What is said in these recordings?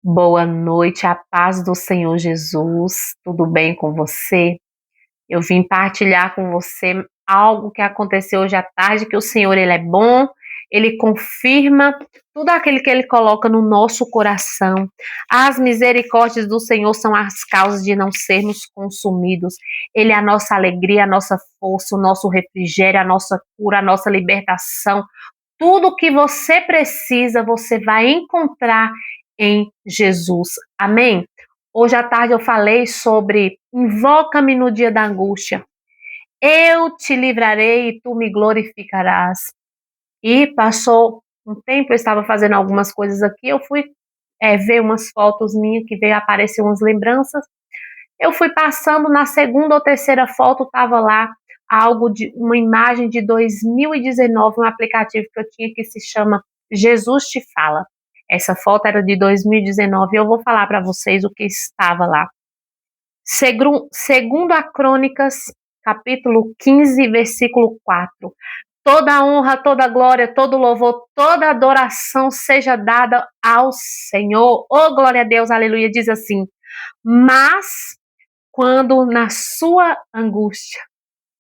Boa noite, a paz do Senhor Jesus, tudo bem com você? Eu vim partilhar com você algo que aconteceu hoje à tarde, que o Senhor ele é bom, ele confirma tudo aquilo que ele coloca no nosso coração. As misericórdias do Senhor são as causas de não sermos consumidos. Ele é a nossa alegria, a nossa força, o nosso refrigério, a nossa cura, a nossa libertação. Tudo que você precisa, você vai encontrar em Jesus. Amém? Hoje à tarde eu falei sobre invoca-me no dia da angústia. Eu te livrarei e tu me glorificarás. E passou um tempo, eu estava fazendo algumas coisas aqui, eu fui ver umas fotos minhas que veio aparecer umas lembranças. Eu fui passando, na segunda ou terceira foto estava lá algo de uma imagem de 2019, um aplicativo que eu tinha que se chama Jesus Te Fala. Essa foto era de 2019 e eu vou falar para vocês o que estava lá. Segundo a Crônicas, capítulo 15, versículo 4. Toda honra, toda glória, todo louvor, toda adoração seja dada ao Senhor. Oh, glória a Deus, aleluia. Diz assim: mas quando na sua angústia,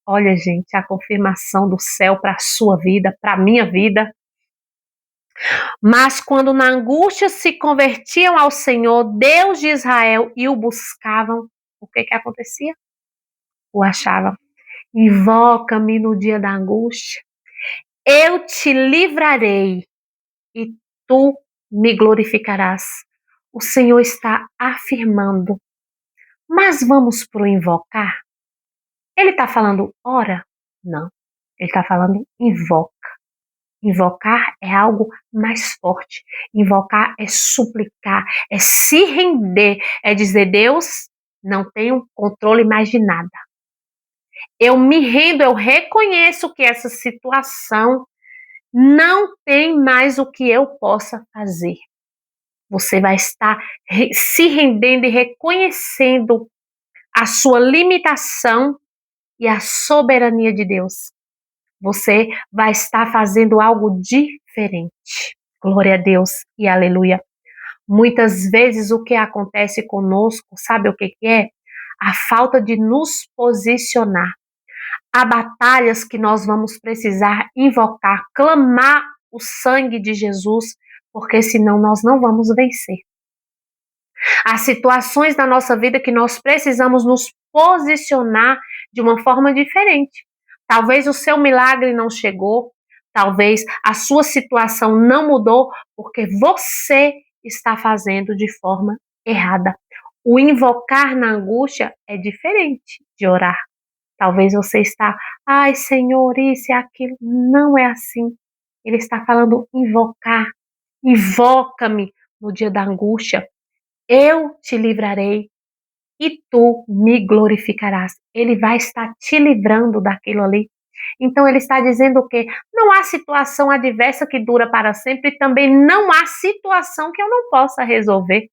olha, gente, a confirmação do céu para a sua vida, para a minha vida. Mas quando na angústia se convertiam ao Senhor, Deus de Israel, e o buscavam, o que que acontecia? O achavam. Invoca-me no dia da angústia, eu te livrarei e tu me glorificarás. O Senhor está afirmando. Mas vamos para o invocar? Ele está falando ora? Não. Ele está falando invoca. Invocar é algo mais forte. Invocar é suplicar, é se render, é dizer: Deus, não tenho controle mais de nada. Eu me rendo, eu reconheço que essa situação não tem mais o que eu possa fazer. Você vai estar se rendendo e reconhecendo a sua limitação e a soberania de Deus. Você vai estar fazendo algo diferente. Glória a Deus e aleluia. Muitas vezes o que acontece conosco, sabe o que é? A falta de nos posicionar. Há batalhas que nós vamos precisar invocar, clamar o sangue de Jesus, porque senão nós não vamos vencer. Há situações na nossa vida que nós precisamos nos posicionar de uma forma diferente. Talvez o seu milagre não chegou, talvez a sua situação não mudou, porque você está fazendo de forma errada. O invocar na angústia é diferente de orar. Talvez você está, ai Senhor, isso e aquilo. Não é assim. Ele está falando invocar. Invoca-me no dia da angústia. Eu te livrarei e tu me glorificarás. Ele vai estar te livrando daquilo ali. Então ele está dizendo que não há situação adversa que dura para sempre e também não há situação que eu não possa resolver.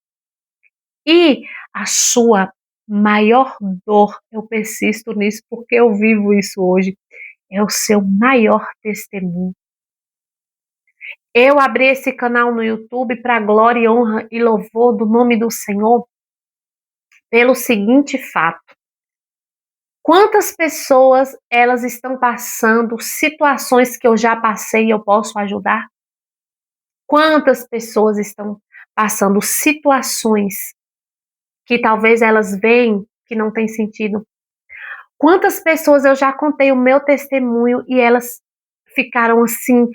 E a sua maior dor, eu persisto nisso porque eu vivo isso hoje, é o seu maior testemunho. Eu abri esse canal no YouTube para glória e honra e louvor do nome do Senhor pelo seguinte fato. Quantas pessoas elas estão passando situações que eu já passei e eu posso ajudar? Quantas pessoas estão passando situações que talvez elas veem que não tem sentido? Quantas pessoas eu já contei o meu testemunho e elas ficaram assim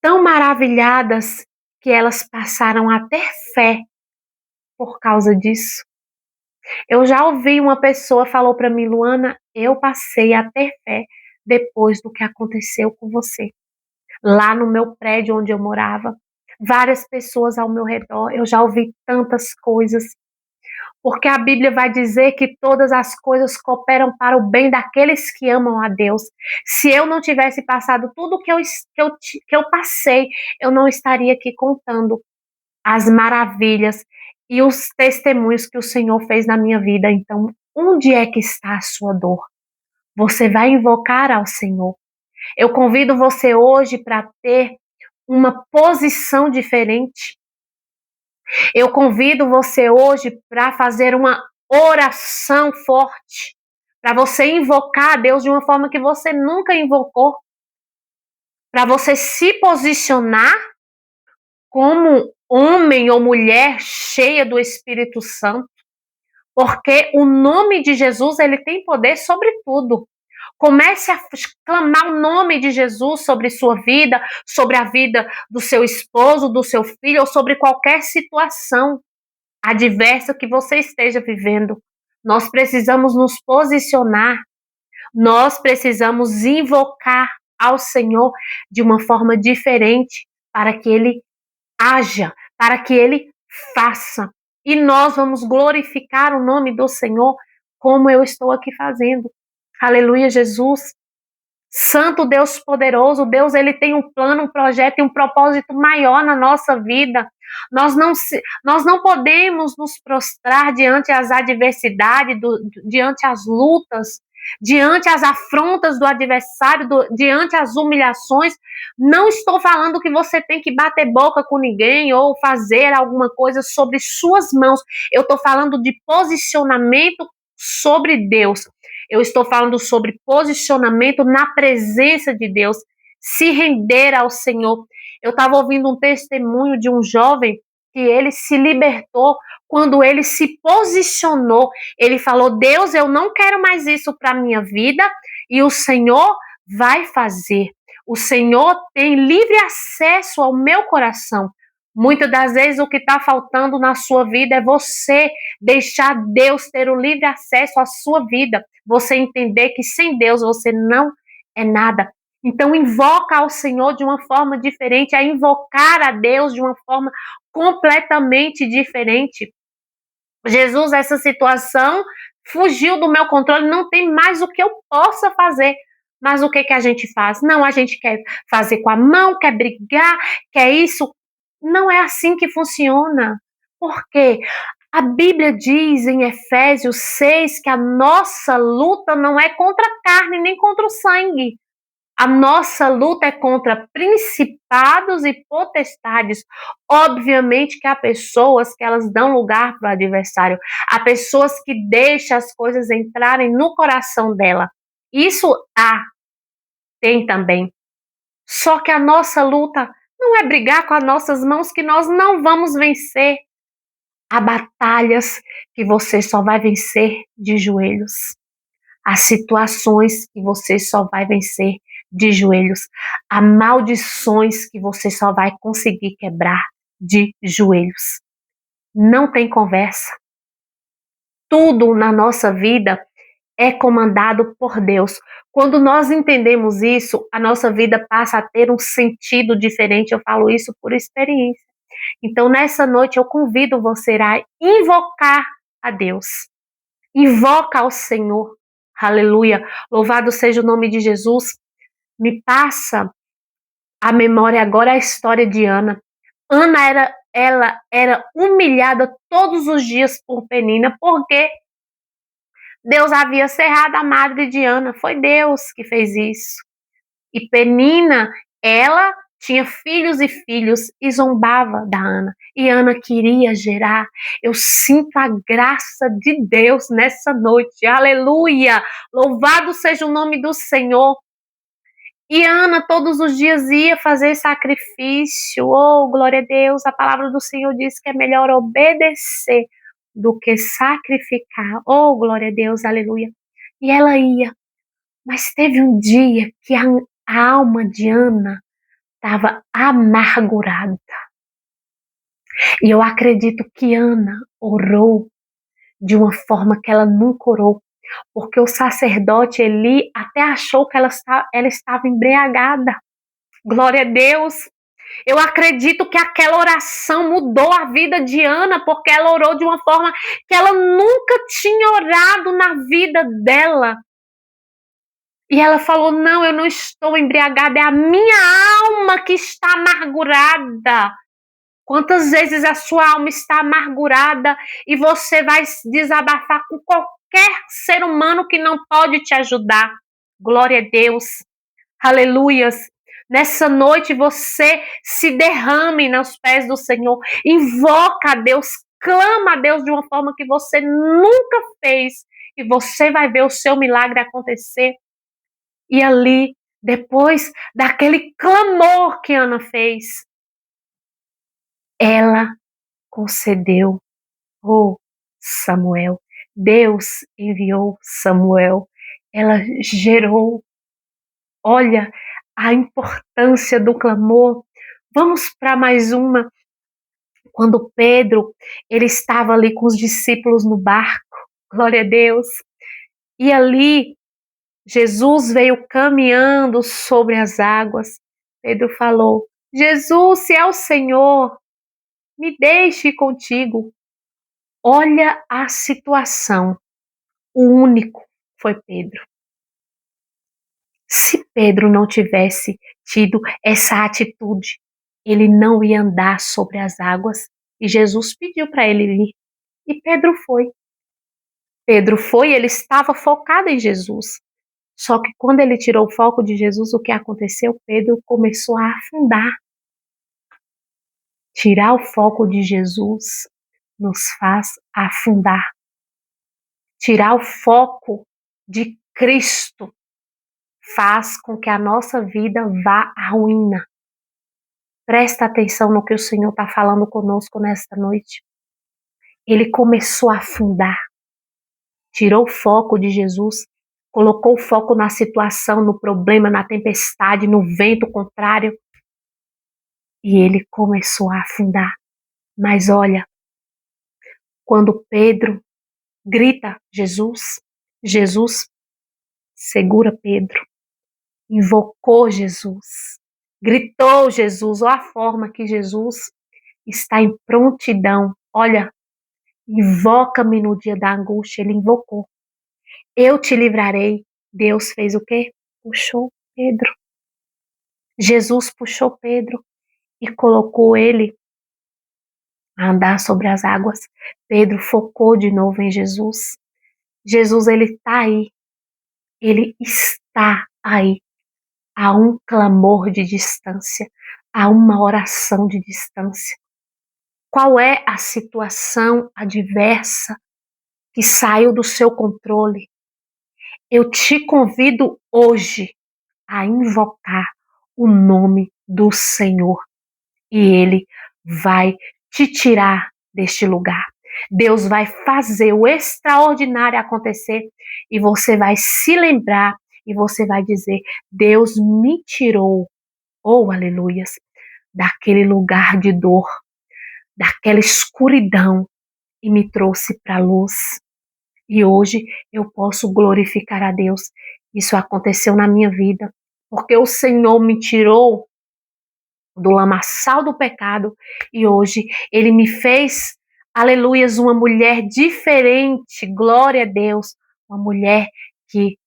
tão maravilhadas que elas passaram a ter fé por causa disso? Eu já ouvi uma pessoa falou para mim: Luana, eu passei a ter fé depois do que aconteceu com você. Lá no meu prédio onde eu morava, várias pessoas ao meu redor, eu já ouvi tantas coisas. Porque a Bíblia vai dizer que todas as coisas cooperam para o bem daqueles que amam a Deus. Se eu não tivesse passado tudo que eu passei, eu não estaria aqui contando as maravilhas e os testemunhos que o Senhor fez na minha vida. Então, onde é que está a sua dor? Você vai invocar ao Senhor. Eu convido você hoje para ter uma posição diferente. Eu convido você hoje para fazer uma oração forte, para você invocar a Deus de uma forma que você nunca invocou, para você se posicionar como homem ou mulher cheia do Espírito Santo, porque o nome de Jesus, ele tem poder sobre tudo. Comece a clamar o nome de Jesus sobre sua vida, sobre a vida do seu esposo, do seu filho, ou sobre qualquer situação adversa que você esteja vivendo. Nós precisamos nos posicionar, nós precisamos invocar ao Senhor de uma forma diferente para que Ele haja, para que Ele faça. E nós vamos glorificar o nome do Senhor como eu estou aqui fazendo. Aleluia, Jesus. Santo Deus poderoso, Deus, ele tem um plano, um projeto e um propósito maior na nossa vida. Nós não podemos nos prostrar diante as adversidades, diante as lutas, diante as afrontas do adversário, diante as humilhações. Não estou falando que você tem que bater boca com ninguém ou fazer alguma coisa sobre suas mãos. Eu estou falando de posicionamento sobre Deus. Eu estou falando sobre posicionamento na presença de Deus, se render ao Senhor. Eu estava ouvindo um testemunho de um jovem que ele se libertou quando ele se posicionou. Ele falou: Deus, eu não quero mais isso para a minha vida e o Senhor vai fazer. O Senhor tem livre acesso ao meu coração. Muitas das vezes o que está faltando na sua vida é você deixar Deus ter o livre acesso à sua vida. Você entender que sem Deus você não é nada. Então invoca ao Senhor de uma forma diferente, a invocar a Deus de uma forma completamente diferente. Jesus, essa situação fugiu do meu controle, não tem mais o que eu possa fazer. Mas o que que a gente faz? Não, a gente quer fazer com a mão, quer brigar, quer isso. Não é assim que funciona. Por quê? A Bíblia diz em Efésios 6 que a nossa luta não é contra a carne nem contra o sangue. A nossa luta é contra principados e potestades. Obviamente que há pessoas que elas dão lugar para o adversário. Há pessoas que deixam as coisas entrarem no coração dela. Isso tem também. Só que a nossa luta não é brigar com as nossas mãos, que nós não vamos vencer. Há batalhas que você só vai vencer de joelhos. Há situações que você só vai vencer de joelhos. Há maldições que você só vai conseguir quebrar de joelhos. Não tem conversa. Tudo na nossa vida é comandado por Deus. Quando nós entendemos isso, a nossa vida passa a ter um sentido diferente. Eu falo isso por experiência. Então, nessa noite, eu convido você a invocar a Deus. Invoca ao Senhor. Aleluia. Louvado seja o nome de Jesus. Me passa a memória agora a história de Ana. Ela era humilhada todos os dias por Penina, porque Deus havia cerrado a madre de Ana. Foi Deus que fez isso. E Penina, ela tinha filhos e filhos e zombava da Ana. E Ana queria gerar. Eu sinto a graça de Deus nessa noite. Aleluia! Louvado seja o nome do Senhor. E Ana todos os dias ia fazer sacrifício. Oh, glória a Deus. A palavra do Senhor diz que é melhor obedecer do que sacrificar. Oh, glória a Deus. Aleluia. E ela ia. Mas teve um dia que a alma de Ana estava amargurada. E eu acredito que Ana orou de uma forma que ela nunca orou, porque o sacerdote Eli até achou que ela estava embriagada. Glória a Deus. Eu acredito que aquela oração mudou a vida de Ana, porque ela orou de uma forma que ela nunca tinha orado na vida dela. E ela falou: não, eu não estou embriagada, é a minha alma que está amargurada. Quantas vezes a sua alma está amargurada e você vai desabafar com qualquer ser humano que não pode te ajudar? Glória a Deus. Aleluias. Nessa noite você se derrame nos pés do Senhor, invoca a Deus, clama a Deus de uma forma que você nunca fez, e você vai ver o seu milagre acontecer. E ali, depois daquele clamor que Ana fez, ela concedeu. Oh, Samuel, Deus enviou Samuel, ela gerou. Olha a importância do clamor. Vamos para mais uma. Quando Pedro, ele estava ali com os discípulos no barco, glória a Deus, e ali Jesus veio caminhando sobre as águas. Pedro falou: Jesus, se é o Senhor, me deixe ir contigo. Olha a situação. O único foi Pedro. Se Pedro não tivesse tido essa atitude, ele não ia andar sobre as águas. E Jesus pediu para ele ir. E Pedro foi. Pedro foi, ele estava focado em Jesus. Só que quando ele tirou o foco de Jesus, o que aconteceu? Pedro começou a afundar. Tirar o foco de Jesus nos faz afundar. Tirar o foco de Cristo faz com que a nossa vida vá à ruína. Presta atenção no que o Senhor está falando conosco nesta noite. Ele começou a afundar. Tirou o foco de Jesus, colocou o foco na situação, no problema, na tempestade, no vento contrário. E ele começou a afundar. Mas olha, quando Pedro grita Jesus, Jesus segura Pedro, invocou Jesus, gritou Jesus, olha a forma que Jesus está em prontidão. Olha, invoca-me no dia da angústia, ele invocou. Eu te livrarei. Deus fez o quê? Puxou Pedro. Jesus puxou Pedro e colocou ele a andar sobre as águas. Pedro focou de novo em Jesus. Jesus, ele está aí. Ele está aí. Há um clamor de distância. Há uma oração de distância. Qual é a situação adversa que saiu do seu controle? Eu te convido hoje a invocar o nome do Senhor e Ele vai te tirar deste lugar. Deus vai fazer o extraordinário acontecer e você vai se lembrar e você vai dizer: Deus me tirou, oh aleluias, daquele lugar de dor, daquela escuridão e me trouxe para a luz. E hoje eu posso glorificar a Deus. Isso aconteceu na minha vida, porque o Senhor me tirou do lamaçal do pecado e hoje Ele me fez, aleluias, uma mulher diferente, glória a Deus, uma mulher que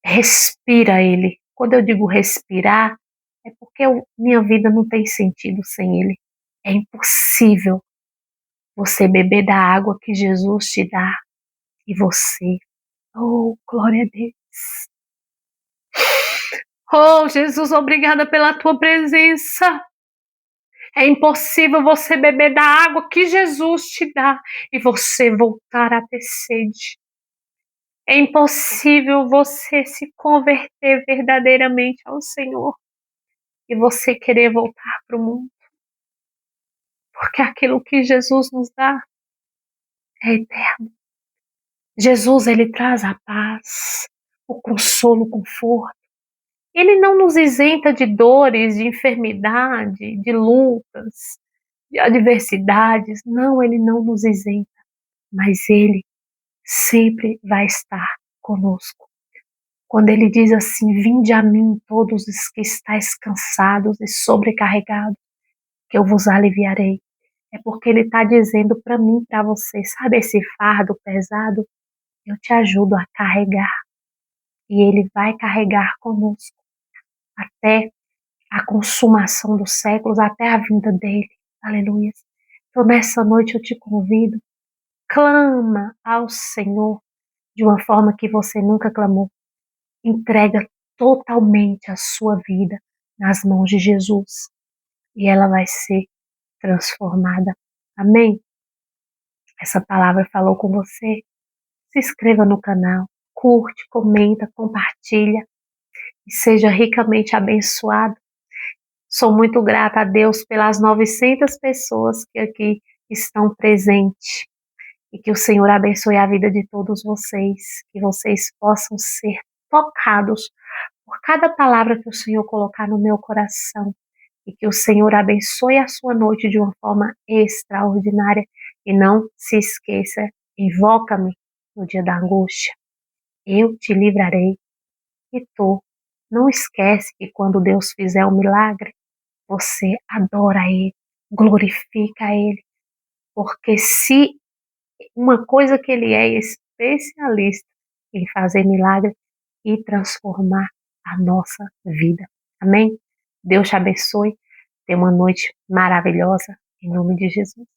respira Ele. Quando eu digo respirar, é porque minha vida não tem sentido sem Ele. É impossível você beber da água que Jesus te dá e você, oh, glória a Deus. Oh, Jesus, obrigada pela tua presença. É impossível você beber da água que Jesus te dá e você voltar a ter sede. É impossível você se converter verdadeiramente ao Senhor e você querer voltar para o mundo. Porque aquilo que Jesus nos dá é eterno. Jesus, ele traz a paz, o consolo, o conforto. Ele não nos isenta de dores, de enfermidade, de lutas, de adversidades. Não, ele não nos isenta, mas ele sempre vai estar conosco. Quando ele diz assim: vinde a mim todos os que estáis cansados e sobrecarregados, que eu vos aliviarei. É porque ele está dizendo para mim, para você, sabe esse fardo pesado? Eu te ajudo a carregar. E ele vai carregar conosco até a consumação dos séculos, até a vinda dele. Aleluia. Então nessa noite eu te convido, clama ao Senhor de uma forma que você nunca clamou. Entrega totalmente a sua vida nas mãos de Jesus e ela vai ser transformada. Amém? Essa palavra falou com você? Se inscreva no canal, curte, comenta, compartilha e seja ricamente abençoado. Sou muito grata a Deus pelas 900 pessoas que aqui estão presentes e que o Senhor abençoe a vida de todos vocês, que vocês possam ser tocados por cada palavra que o Senhor colocar no meu coração e que o Senhor abençoe a sua noite de uma forma extraordinária e não se esqueça, invoca-me no dia da angústia, eu te livrarei e tu não esquece que quando Deus fizer um milagre, você adora Ele, glorifica Ele, porque se uma coisa que Ele é especialista em fazer milagre e transformar a nossa vida. Amém? Deus te abençoe. Tenha uma noite maravilhosa, em nome de Jesus.